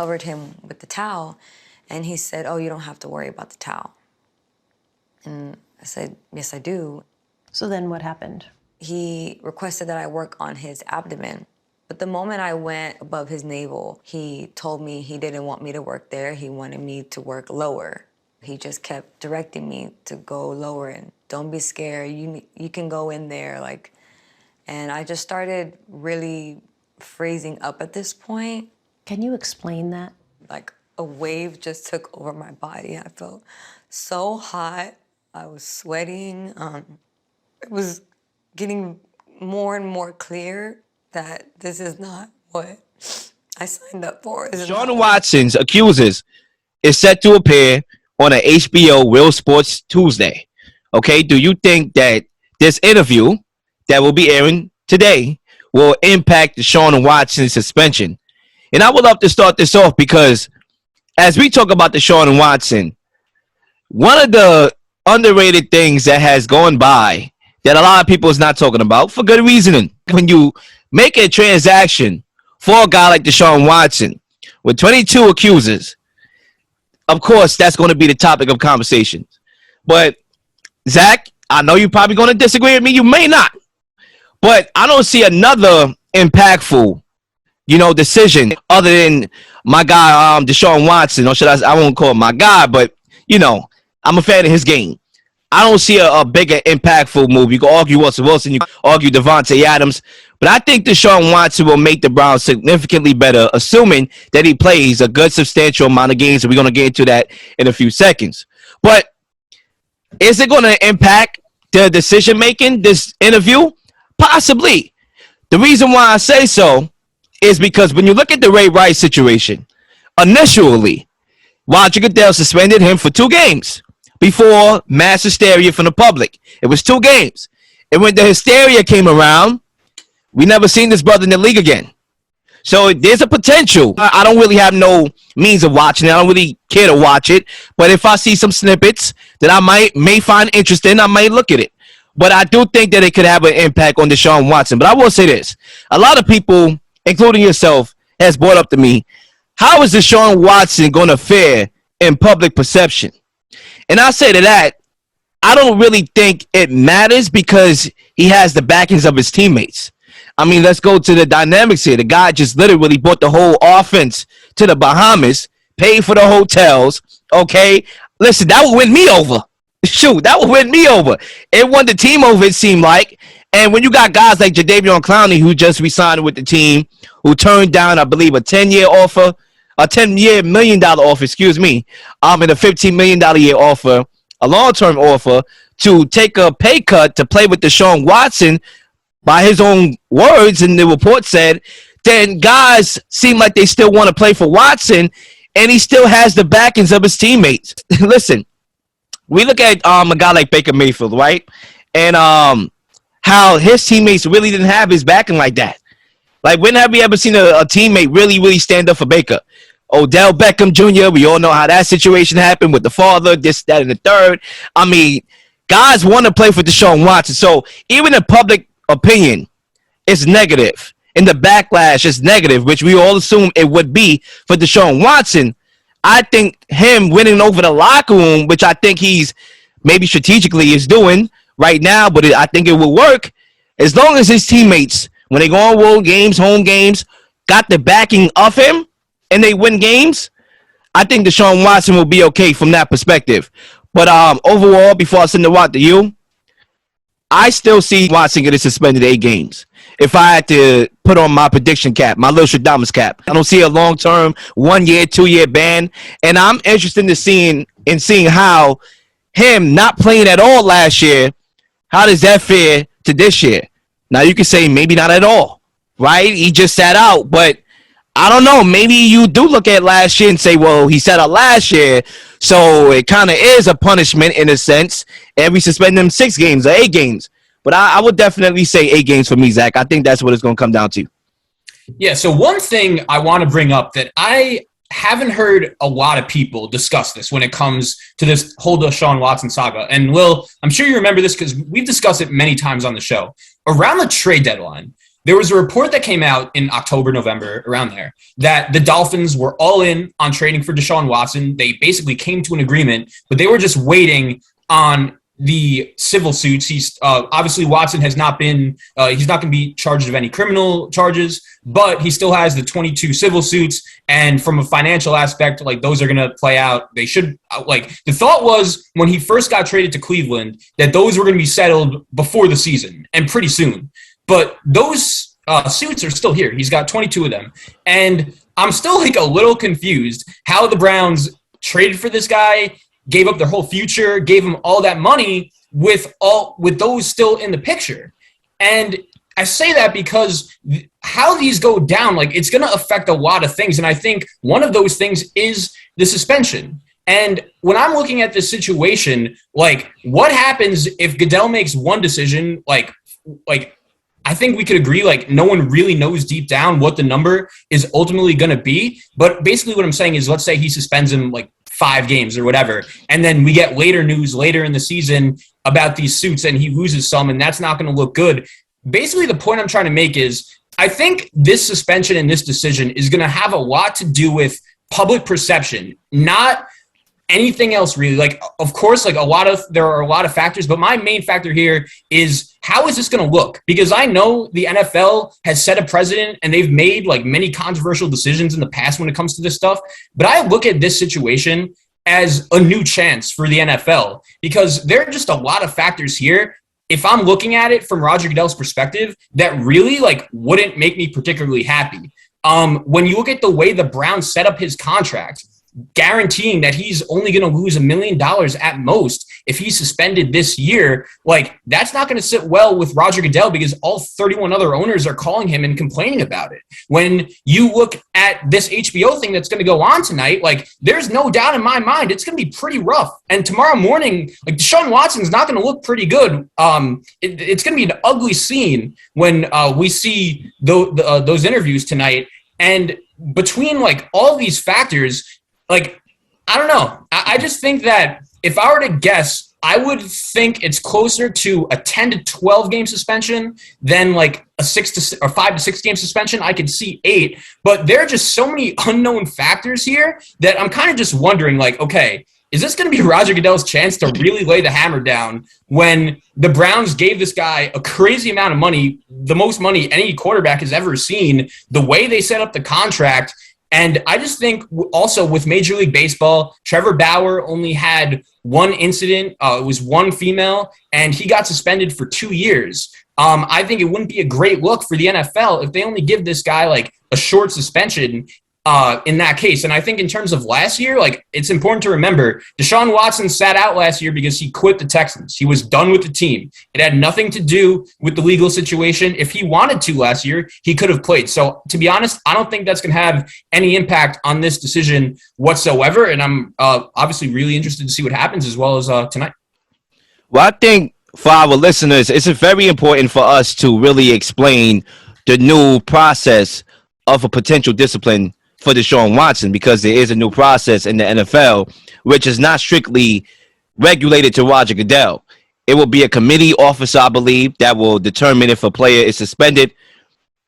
covered him with the towel, and he said, "Oh, you don't have to worry about the towel." And I said, "Yes, I do." So then what happened? He requested that I work on his abdomen. But the moment I went above his navel, he told me he didn't want me to work there. He wanted me to work lower. He just kept directing me to go lower and don't be scared. You can go in there, like. And I just started really freezing up at this point. Can you explain that? Like a wave just took over my body. I felt so hot. I was sweating. It was getting more and more clear that this is not what I signed up for. Deshaun Watson's Accusers is set to appear on an HBO Real Sports Tuesday. Okay, do you think that this interview that will be airing today will impact Deshaun Watson's suspension? And I would love to start this off because as we talk about Deshaun Watson, one of the underrated things that has gone by that a lot of people is not talking about for good reasoning. When you make a transaction for a guy like Deshaun Watson with 22 accusers, of course, that's going to be the topic of conversation. But, Zach, I know you're probably going to disagree with me. You may not. But I don't see another impactful, decision other than my guy, Deshaun Watson. Or I won't call him my guy, but, I'm a fan of his game. I don't see a bigger impactful move. You can argue Russell Wilson, you can argue Devontae Adams, but I think Deshaun Watson will make the Browns significantly better, assuming that he plays a good substantial amount of games, and we're going to get into that in a few seconds. But is it going to impact the decision-making, this interview? Possibly. The reason why I say so is because when you look at the Ray Rice situation, initially, Roger Goodell suspended him for 2 games. Before mass hysteria from the public. It was 2 games. And when the hysteria came around, we never seen this brother in the league again. So there's a potential. I don't really have no means of watching it. I don't really care to watch it. But if I see some snippets that I may find interesting, I might look at it. But I do think that it could have an impact on Deshaun Watson. But I will say this. A lot of people, including yourself, has brought up to me, how is Deshaun Watson going to fare in public perception? And I say to that, I don't really think it matters because he has the backings of his teammates. I mean, let's go to the dynamics here. The guy just literally brought the whole offense to the Bahamas, paid for the hotels, okay? Listen, that would win me over. Shoot, that would win me over. It won the team over, it seemed like. And when you got guys like Jadeveon Clowney, who just re-signed with the team, who turned down, I believe, a 10-year offer, a $10 million offer, and a $15 million a year offer, a long-term offer, to take a pay cut to play with Deshaun Watson, by his own words, and the report said, then guys seem like they still want to play for Watson, and he still has the backings of his teammates. Listen, we look at a guy like Baker Mayfield, right? And how his teammates really didn't have his backing like that. Like, when have we ever seen a teammate really stand up for Baker? Odell Beckham Jr., we all know how that situation happened with the father, this, that, and the third. I mean, guys want to play for Deshaun Watson. So even in public opinion, it's negative. And the backlash is negative, which we all assume it would be for Deshaun Watson. I think him winning over the locker room, which I think he's maybe strategically is doing right now, but I think it will work as long as his teammates, when they go on road games, home games, got the backing of him, and they win games. I think Deshaun Watson will be okay from that perspective. But overall, before I send the watch to you, I still see Watson getting suspended 8 games. If I had to put on my prediction cap, my little Stradamus cap, I don't see a long-term 1-year, 2-year ban. And I'm interested in seeing how him not playing at all last year, how does that fare to this year? Now, you can say maybe not at all, right? He just sat out, but I don't know. Maybe you do look at last year and say, well, he sat out last year, so it kind of is a punishment in a sense, and we suspend him 6 games or 8 games. But I would definitely say 8 games for me, Zach. I think that's what it's going to come down to. Yeah, so one thing I want to bring up that I haven't heard a lot of people discuss this when it comes to this whole Deshaun Watson saga. And Will, I'm sure you remember this because we've discussed it many times on the show. Around the trade deadline, there was a report that came out in October, November, around there, that the Dolphins were all in on trading for Deshaun Watson. They basically came to an agreement, but they were just waiting on the civil suits. He's obviously Watson has not been, he's not going to be charged of any criminal charges, but he still has the 22 civil suits. And from a financial aspect, like those are going to play out. They should, like the thought was when he first got traded to Cleveland that those were going to be settled before the season and pretty soon. But those suits are still here. He's got 22 of them. And I'm still like a little confused how the Browns traded for this guy, gave up their whole future, gave him all that money with those still in the picture. And I say that because how these go down, like it's going to affect a lot of things. And I think one of those things is the suspension. And when I'm looking at this situation, like what happens if Goodell makes one decision, like I think we could agree, like no one really knows deep down what the number is ultimately going to be. But basically what I'm saying is, let's say he suspends him like 5 games or whatever, and then we get later news later in the season about these suits and he loses some, and that's not going to look good. Basically, the point I'm trying to make is I think this suspension and this decision is going to have a lot to do with public perception, not anything else really. Like, of course, like there are a lot of factors, but my main factor here is how is this going to look? Because I know the NFL has set a precedent and they've made like many controversial decisions in the past when it comes to this stuff. But I look at this situation as a new chance for the NFL because there are just a lot of factors here. If I'm looking at it from Roger Goodell's perspective, that really like wouldn't make me particularly happy. When you look at the way the Browns set up his contract, guaranteeing that he's only going to lose $1 million at most if he's suspended this year, like that's not going to sit well with Roger Goodell because all 31 other owners are calling him and complaining about it. When you look at this HBO thing that's going to go on tonight, like there's no doubt in my mind it's going to be pretty rough. And tomorrow morning, like Deshaun Watson's not going to look pretty good. It's going to be an ugly scene when we see those interviews tonight. And between like all these factors, like, I don't know. I just think that if I were to guess, I would think it's closer to a 10 to 12 game suspension than like a 5 to 6 game suspension. I could see 8, but there are just so many unknown factors here that I'm kind of just wondering, like, okay, is this going to be Roger Goodell's chance to really lay the hammer down when the Browns gave this guy a crazy amount of money, the most money any quarterback has ever seen, the way they set up the contract? And I just think also with Major League Baseball, Trevor Bauer only had one incident. It was one female, and he got suspended for 2 years. I think it wouldn't be a great look for the NFL if they only give this guy like a short suspension in that case. And I think in terms of last year, like it's important to remember Deshaun Watson sat out last year because he quit the Texans. He was done with the team. It had nothing to do with the legal situation. If he wanted to last year, he could have played. So to be honest, I don't think that's going to have any impact on this decision whatsoever. And I'm obviously really interested to see what happens as well as tonight. Well, I think for our listeners, it's very important for us to really explain the new process of a potential discipline for Deshaun Watson, because there is a new process in the NFL, which is not strictly regulated to Roger Goodell. It will be a committee officer, I believe, that will determine if a player is suspended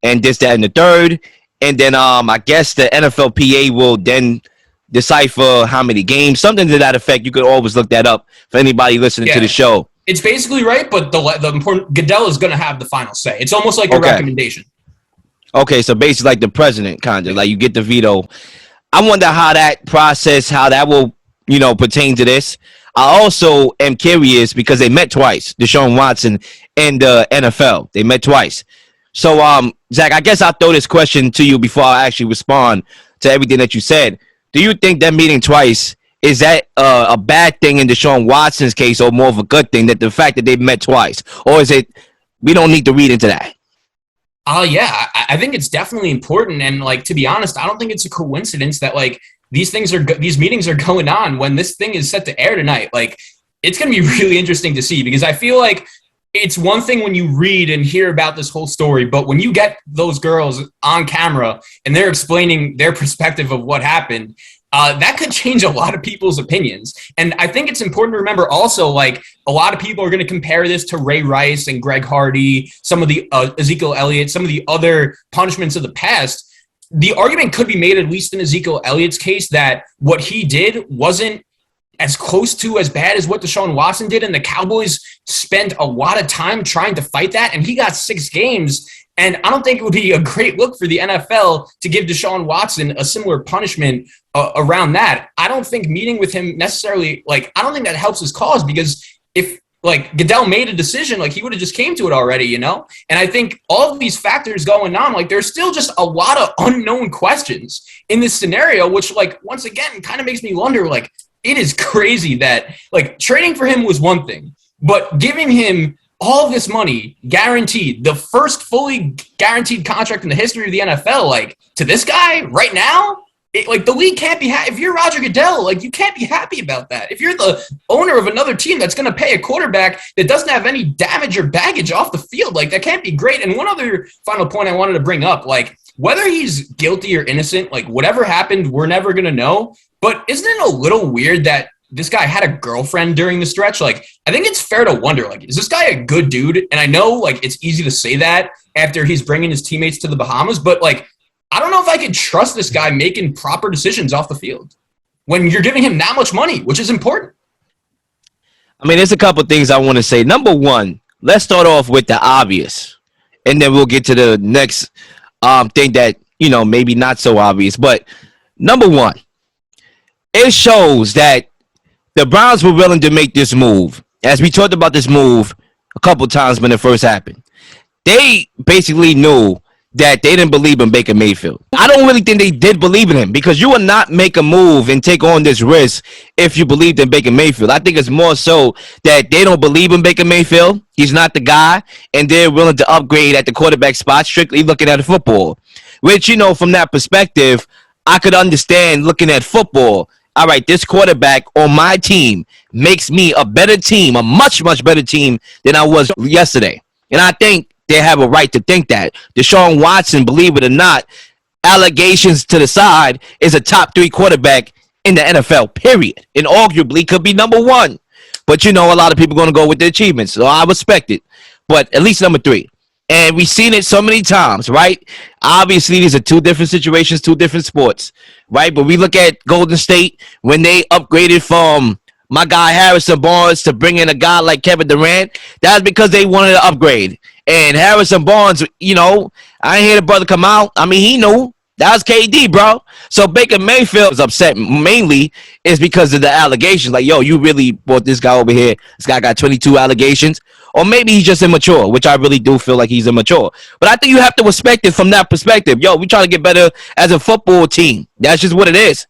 and this, that, and the third. And then I guess the NFLPA will then decipher how many games, something to that effect. You could always look that up for anybody listening to the show. It's basically right, but the important Goodell is going to have the final say. It's almost like a recommendation. Okay, so basically like the president, kind of like you get the veto. I wonder how that process, how that will, pertain to this. I also am curious because they met twice, Deshaun Watson and the NFL. They met twice. So, Zach, I guess I'll throw this question to you before I actually respond to everything that you said. Do you think that meeting twice, is that a bad thing in Deshaun Watson's case, or more of a good thing, that the fact that they met twice? Or is it, we don't need to read into that? Yeah, I think it's definitely important. And like, to be honest, I don't think it's a coincidence that like these meetings are going on when this thing is set to air tonight. Like, it's going to be really interesting to see, because I feel like it's one thing when you read and hear about this whole story, but when you get those girls on camera and they're explaining their perspective of what happened, that could change a lot of people's opinions. And I think it's important to remember also, like, a lot of people are going to compare this to Ray Rice and Greg Hardy, some of the Ezekiel Elliott, some of the other punishments of the past. The argument could be made, at least in Ezekiel Elliott's case, that what he did wasn't as close to as bad as what Deshaun Watson did. And the Cowboys spent a lot of time trying to fight that. And he got 6 games. And I don't think it would be a great look for the NFL to give Deshaun Watson a similar punishment around that. I don't think meeting with him necessarily, like, I don't think that helps his cause, because if, like, Goodell made a decision, like, he would have just came to it already, you know? And I think all of these factors going on, like, there's still just a lot of unknown questions in this scenario, which, like, once again, kind of makes me wonder, like, it is crazy that, like, trading for him was one thing, but giving him all this money guaranteed, the first fully guaranteed contract in the history of the NFL, like, to this guy right now, like, the league can't be if you're Roger Goodell, like, you can't be happy about that. If you're the owner of another team that's going to pay a quarterback that doesn't have any damage or baggage off the field, like, that can't be great. And one other final point I wanted to bring up, like, whether he's guilty or innocent, like, whatever happened, we're never going to know. But isn't it a little weird that this guy had a girlfriend during the stretch? Like, I think it's fair to wonder, like, is this guy a good dude? And I know, like, it's easy to say that after he's bringing his teammates to the Bahamas, but, like, I don't know if I could trust this guy making proper decisions off the field when you're giving him that much money, which is important. I mean, there's a couple things I want to say. Number one, let's start off with the obvious, and then we'll get to the next thing that, you know, maybe not so obvious. But number one, it shows that the Browns were willing to make this move. As we talked about this move a couple times when it first happened, they basically knew that they didn't believe in Baker Mayfield. I don't really think they did believe in him, because you would not make a move and take on this risk if you believed in Baker Mayfield. I think it's more so that they don't believe in Baker Mayfield. He's not the guy, and they're willing to upgrade at the quarterback spot, strictly looking at football. Which, you know, from that perspective, I could understand looking at football. All right, this quarterback on my team makes me a better team, a much, much better team than I was yesterday. And I think they have a right to think that. Deshaun Watson, believe it or not, allegations to the side, is a top 3 quarterback in the NFL, period. And arguably could be number 1. But, you know, a lot of people are going to go with the achievements, so I respect it. But at least number 3. And we've seen it so many times, right? Obviously, these are 2 different situations, 2 different sports, right? But we look at Golden State when they upgraded from my guy Harrison Barnes to bring in a guy like Kevin Durant. That's because they wanted to upgrade. And Harrison Barnes, you know, I ain't hear the brother come out. I mean, he knew. That was KD, bro. So Baker Mayfield is upset mainly is because of the allegations. Like, yo, you really brought this guy over here. This guy got 22 allegations. Or maybe he's just immature, which I really do feel like he's immature. But I think you have to respect it from that perspective. Yo, we trying to get better as a football team. That's just what it is.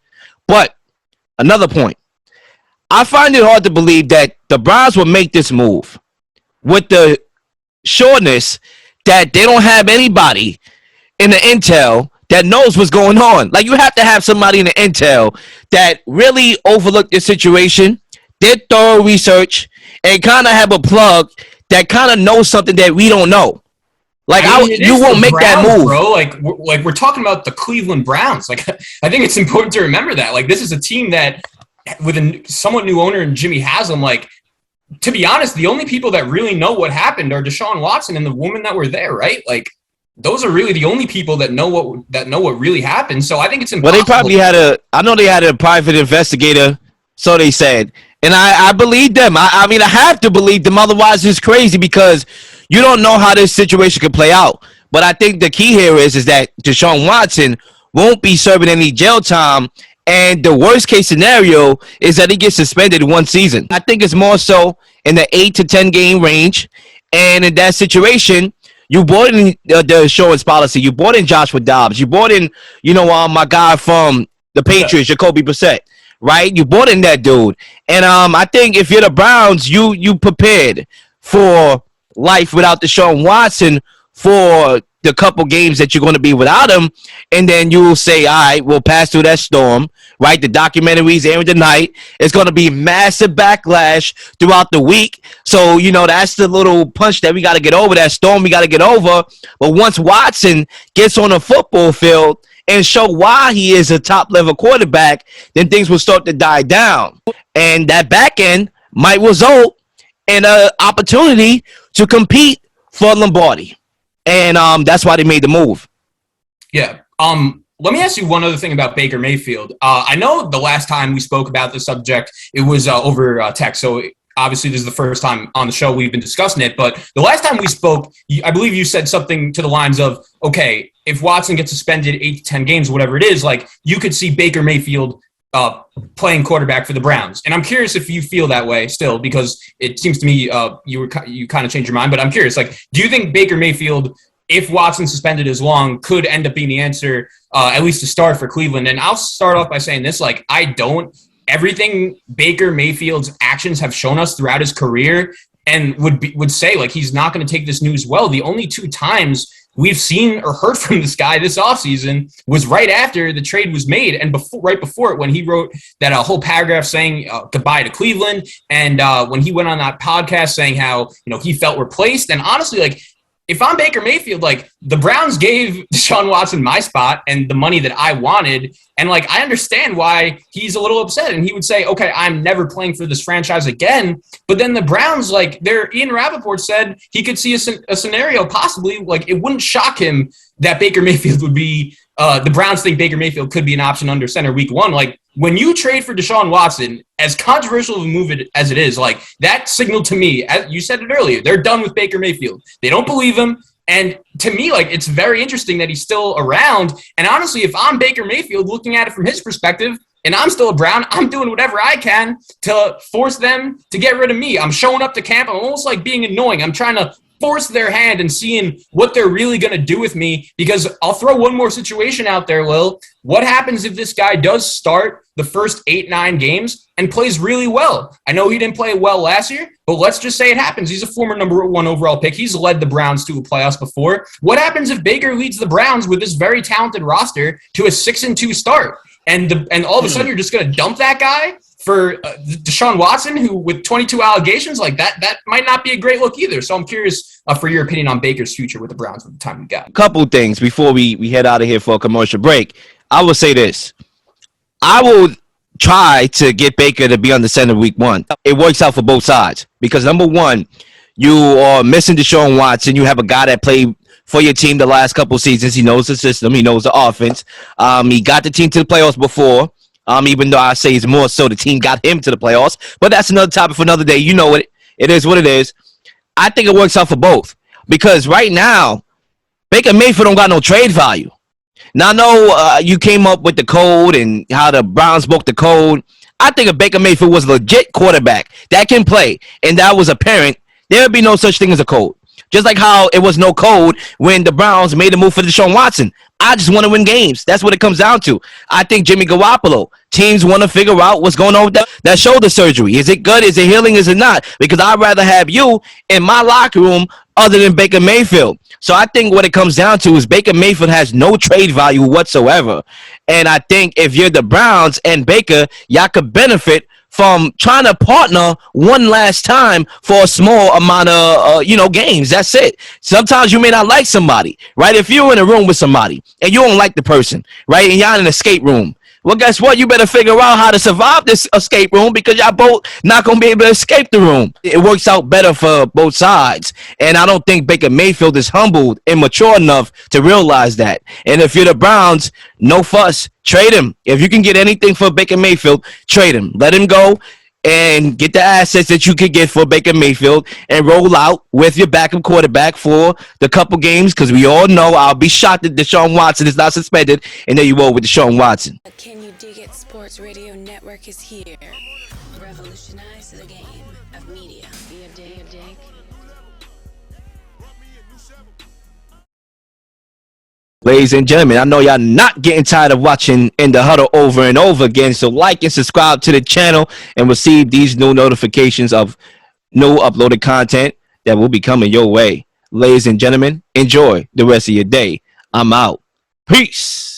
But another point. I find it hard to believe that the Browns will make this move with the sureness that they don't have anybody in the intel that knows what's going on. Like, you have to have somebody in the intel that really overlooked this situation, did thorough research, and kind of have a plug that kind of knows something that we don't know. Like, I mean, you won't make Browns, that move, bro. Like we're talking about the Cleveland Browns. Like, I think it's important to remember that. Like, this is a team that, with a somewhat new owner in Jimmy Haslam, like, to be honest, the only people that really know what happened are Deshaun Watson and the woman that were there, right? Like, those are really the only people that know what really happened. So I think it's impossible. Well, they probably I know they had a private investigator, so they said. And I believe them. I mean, I have to believe them. Otherwise, it's crazy, because you don't know how this situation could play out. But I think the key here is that Deshaun Watson won't be serving any jail time. And the worst case scenario is that he gets suspended 1 season. I think it's more so in the 8 to 10 game range. And in that situation, you brought in the insurance policy. You brought in Joshua Dobbs. You brought in, you know, my guy from the Patriots, Jacoby Brissett, right? You brought in that dude. And I think if you're the Browns, you prepared for life without Deshaun Watson for the couple games that you're going to be without him, and then you will say, all right, we'll pass through that storm, right? The documentary's airing tonight. It's going to be massive backlash throughout the week. So, that's the little punch that we got to get over, that storm we got to get over. But once Watson gets on a football field and show why he is a top-level quarterback, then things will start to die down. And that back end might result in an opportunity to compete for Lombardi. And that's why they made the move. Yeah. Let me ask you one other thing about Baker Mayfield. I know the last time we spoke about the subject, it was over text. So obviously this is the first time on the show we've been discussing it. But the last time we spoke, I believe you said something to the lines of, okay, if Watson gets suspended 8 to 10 games, whatever it is, like you could see Baker Mayfield playing quarterback for the Browns. And I'm curious if you feel that way still, because it seems to me you kind of changed your mind. But I'm curious, like, do you think Baker Mayfield, if Watson suspended as long, could end up being the answer, at least to start for Cleveland? And I'll start off by saying this, like, I don't. Everything Baker Mayfield's actions have shown us throughout his career and would say, like, he's not going to take this news well. The only 2 times we've seen or heard from this guy this offseason was right after the trade was made and right before it, when he wrote that whole paragraph saying goodbye to Cleveland, and when he went on that podcast saying how he felt replaced. And honestly, like, if I'm Baker Mayfield, like, the Browns gave Deshaun Watson my spot and the money that I wanted, and like, I understand why he's a little upset, and he would say, okay, I'm never playing for this franchise again. But then the Browns, like, Ian Rappaport said he could see a scenario possibly, like, it wouldn't shock him that Baker Mayfield would be the Browns think Baker Mayfield could be an option under center week 1. Like, when you trade for Deshaun Watson, as controversial of a move as it is, like, that signaled to me, as you said it earlier, they're done with Baker Mayfield. They don't believe him. And to me, like, it's very interesting that he's still around. And honestly, if I'm Baker Mayfield looking at it from his perspective, and I'm still a Brown, I'm doing whatever I can to force them to get rid of me. I'm showing up to camp. I'm almost like being annoying. I'm trying to force their hand and seeing what they're really going to do with me, because I'll throw one more situation out there, Lil. What happens if this guy does start the first 8-9 games and plays really well? I know he didn't play well last year, but let's just say it happens. He's a former number 1 overall pick. He's led the Browns to a playoffs before. What happens if Baker leads the Browns with this very talented roster to a 6-2 start? And all of a sudden you're just going to dump that guy for Deshaun Watson, who with 22 allegations, like that might not be a great look either. So I'm curious for your opinion on Baker's future with the Browns with the time we got. Couple things before we head out of here for a commercial break. I will say this. I will try to get Baker to be on the center week 1. It works out for both sides because, number one, you are missing Deshaun Watson. You have a guy that played for your team the last couple seasons. He knows the system. He knows the offense. He got the team to the playoffs before. Even though I say it's more so the team got him to the playoffs. But that's another topic for another day. You know it. It is what it is. I think it works out for both. Because right now, Baker Mayfield don't got no trade value. Now, I know you came up with the code and how the Browns broke the code. I think if Baker Mayfield was a legit quarterback that can play, and that was apparent, there would be no such thing as a code. Just like how it was no code when the Browns made a move for Deshaun Watson. I just want to win games. That's what it comes down to. I think Jimmy Garoppolo, teams want to figure out what's going on with that shoulder surgery. Is it good? Is it healing? Is it not? Because I'd rather have you in my locker room other than Baker Mayfield. So I think what it comes down to is Baker Mayfield has no trade value whatsoever. And I think if you're the Browns and Baker, y'all could benefit from trying to partner one last time for a small amount of, games. That's it. Sometimes you may not like somebody, right? If you're in a room with somebody and you don't like the person, right? And y'all in an escape room. Well, guess what? You better figure out how to survive this escape room because y'all both not going to be able to escape the room. It works out better for both sides. And I don't think Baker Mayfield is humbled and mature enough to realize that. And if you're the Browns, no fuss. Trade him. If you can get anything for Baker Mayfield, trade him. Let him go and get the assets that you could get for Baker Mayfield and roll out with your backup quarterback for the couple games, because we all know I'll be shocked that Deshaun Watson is not suspended, and there you go with Deshaun Watson. Can You Dig It Sports Radio Network is here. Revolutionize the game of media. You dig? Ladies and gentlemen, I know y'all not getting tired of watching In the Huddle over and over again, so like and subscribe to the channel and receive these new notifications of new uploaded content that will be coming your way. ladies and gentlemen, enjoy the rest of your day. I'm out. Peace.